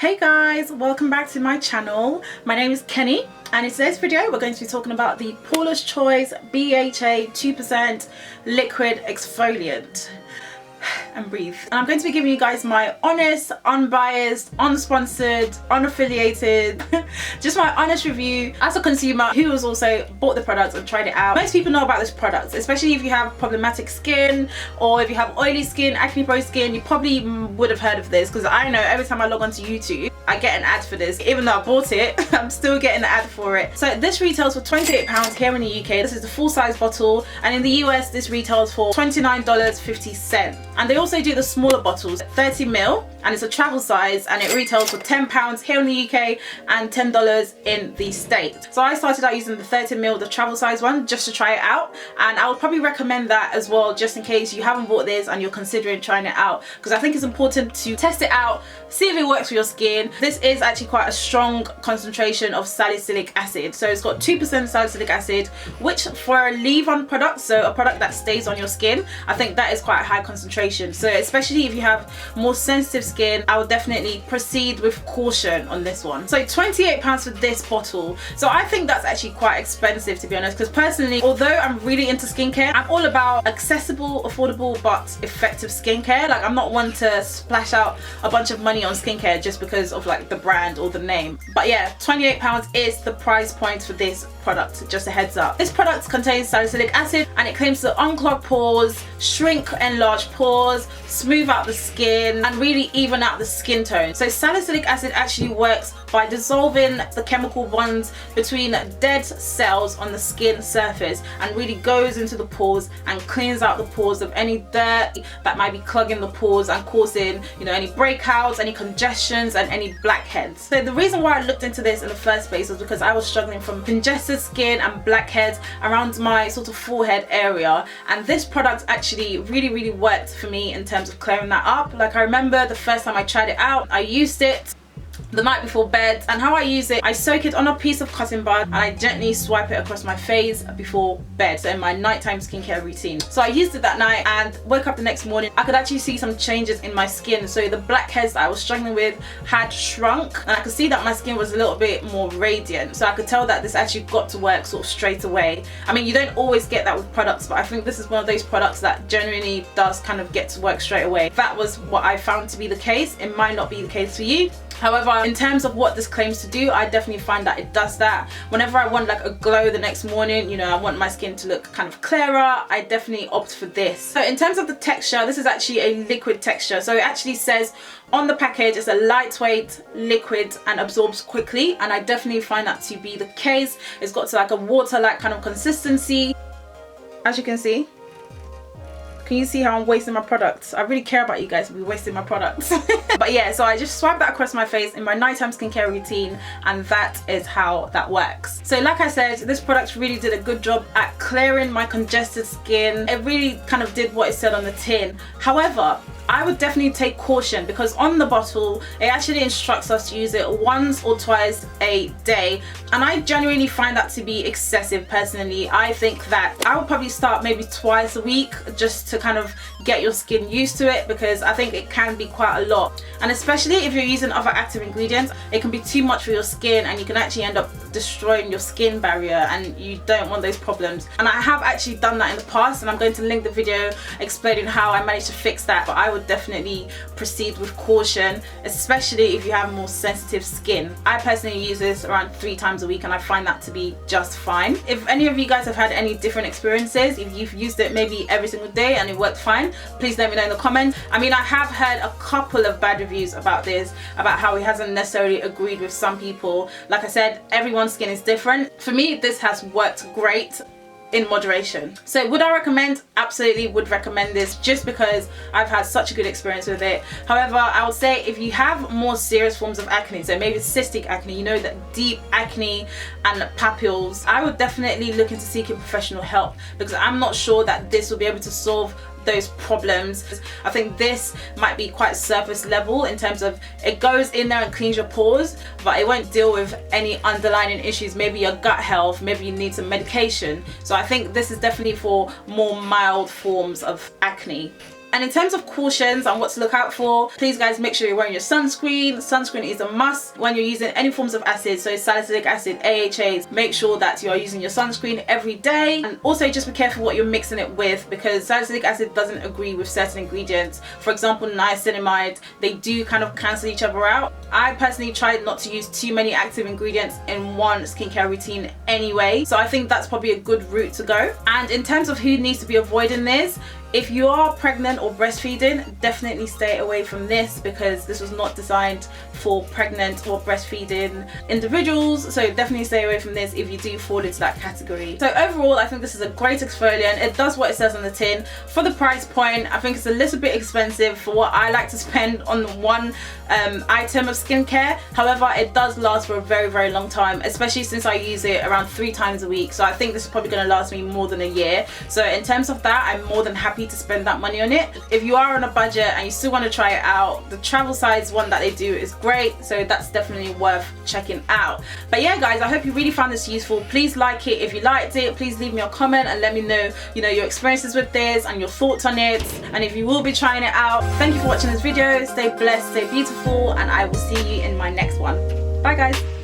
Hey guys, welcome back to my channel. My name is Kenny and in today's video we're going to be talking about the Paula's Choice BHA 2% liquid exfoliant. And breathe. And I'm going to be giving you guys my honest, unbiased, unsponsored, unaffiliated, just my honest review as a consumer who has also bought the product and tried it out. Most people know about this product, especially if you have problematic skin or if you have oily skin, acne prone skin. You probably would have heard of this because I know every time I log onto YouTube I get an ad for this. Even though I bought it, I'm still getting an ad for it. So this retails for £28 here in the UK. This is the full size bottle, and in the US this retails for $29.50. And they also do the smaller bottles, 30ml, and it's a travel size, and it retails for £10 here in the UK and $10 in the States. So I started out using the 30ml, the travel size one, just to try it out, and I would probably recommend that as well, just in case you haven't bought this and you're considering trying it out, because I think it's important to test it out, see if it works for your skin. This is actually quite a strong concentration of salicylic acid, so it's got 2% salicylic acid, which for a leave-on product, so a product that stays on your skin, I think that is quite a high concentration. So especially if you have more sensitive skin, I would definitely proceed with caution on this one. So £28 for this bottle. So I think that's actually quite expensive, to be honest, because personally, although I'm really into skincare, I'm all about accessible, affordable but effective skincare. Like, I'm not one to splash out a bunch of money on skincare just because of like the brand or the name. But yeah, £28 is the price point for this product, just a heads up. This product contains salicylic acid and it claims to unclog pores, shrink enlarged pores, smooth out the skin, and really even out the skin tone. So salicylic acid actually works by dissolving the chemical bonds between dead cells on the skin surface and really goes into the pores and cleans out the pores of any dirt that might be clogging the pores and causing, you know, any breakouts, any congestions, and any blackheads. So the reason why I looked into this in the first place was because I was struggling from congested skin and blackheads around my sort of forehead area, and this product actually really worked for me in terms of clearing that up. Like, I remember the first time I tried it out, I used it the night before bed, and how I use it, I soak it on a piece of cotton bud and I gently swipe it across my face before bed, so in my nighttime skincare routine. So I used it that night and woke up the next morning, I could actually see some changes in my skin. So the blackheads that I was struggling with had shrunk, and I could see that my skin was a little bit more radiant, so I could tell that this actually got to work sort of straight away. I mean, you don't always get that with products, but I think this is one of those products that genuinely does kind of get to work straight away. That was what I found to be the case. It might not be the case for you. However, in terms of what this claims to do, I definitely find that it does that. Whenever I want like a glow the next morning, you know, I want my skin to look kind of clearer, I definitely opt for this. So in terms of the texture, this is actually a liquid texture. So it actually says on the package it's a lightweight liquid and absorbs quickly, and I definitely find that to be the case. It's got to like a water-like kind of consistency, as you can see. Can you see how I'm wasting my products? I really care about you guys to be wasting my products. But yeah, so I just swipe that across my face in my nighttime skincare routine, and that is how that works. So like I said, this product really did a good job at clearing my congested skin. It really kind of did what it said on the tin. However, I would definitely take caution, because on the bottle it actually instructs us to use it once or twice a day, and I genuinely find that to be excessive personally. I think that I would probably start maybe twice a week just to kind of get your skin used to it, because I think it can be quite a lot, and especially if you're using other active ingredients, it can be too much for your skin and you can actually end up destroying your skin barrier, and you don't want those problems. And I have actually done that in the past, and I'm going to link the video explaining how I managed to fix that. But I would definitely proceed with caution, especially if you have more sensitive skin. I personally use this around 3 times a week and I find that to be just fine. If any of you guys have had any different experiences, if you've used it maybe every single day and it worked fine, please let me know in the comments. I mean, I have heard a couple of bad reviews about this, about how it hasn't necessarily agreed with some people. Like I said, everyone's skin is different. For me, this has worked great in moderation. So would I recommend? Absolutely would recommend this, just because I've had such a good experience with it. However, I would say if you have more serious forms of acne, so maybe cystic acne, you know, that deep acne and papules, I would definitely look into seeking professional help, because I'm not sure that this will be able to solve those problems. I think this might be quite surface level in terms of it goes in there and cleans your pores, but it won't deal with any underlying issues, maybe your gut health, maybe you need some medication. So I think this is definitely for more mild forms of acne. And in terms of cautions and what to look out for, please guys, make sure you're wearing your sunscreen. Sunscreen is a must when you're using any forms of acid, so salicylic acid, AHAs. Make sure that you are using your sunscreen every day, and also just be careful what you're mixing it with, because salicylic acid doesn't agree with certain ingredients. For example, niacinamide, they do kind of cancel each other out. I personally tried not to use too many active ingredients in one skincare routine anyway, so I think that's probably a good route to go. And in terms of who needs to be avoiding this, if you are pregnant or breastfeeding, definitely stay away from this, because this was not designed for pregnant or breastfeeding individuals. So definitely stay away from this if you do fall into that category. So overall, I think this is a great exfoliant. It does what it says on the tin. For the price point, I think it's a little bit expensive for what I like to spend on one item of skincare. However, it does last for a very, very long time, especially since I use it around 3 times a week. So I think this is probably going to last me more than a year. So in terms of that, I'm more than happy to spend that money on it. If you are on a budget and you still want to try it out, the travel size one that they do is great, so that's definitely worth checking out. But yeah guys, I hope you really found this useful. Please like it if you liked it. Please leave me a comment and let me know, your experiences with this and your thoughts on it, and if you will be trying it out. Thank you for watching this video. Stay blessed, stay beautiful, and I will see you in my next one. Bye guys.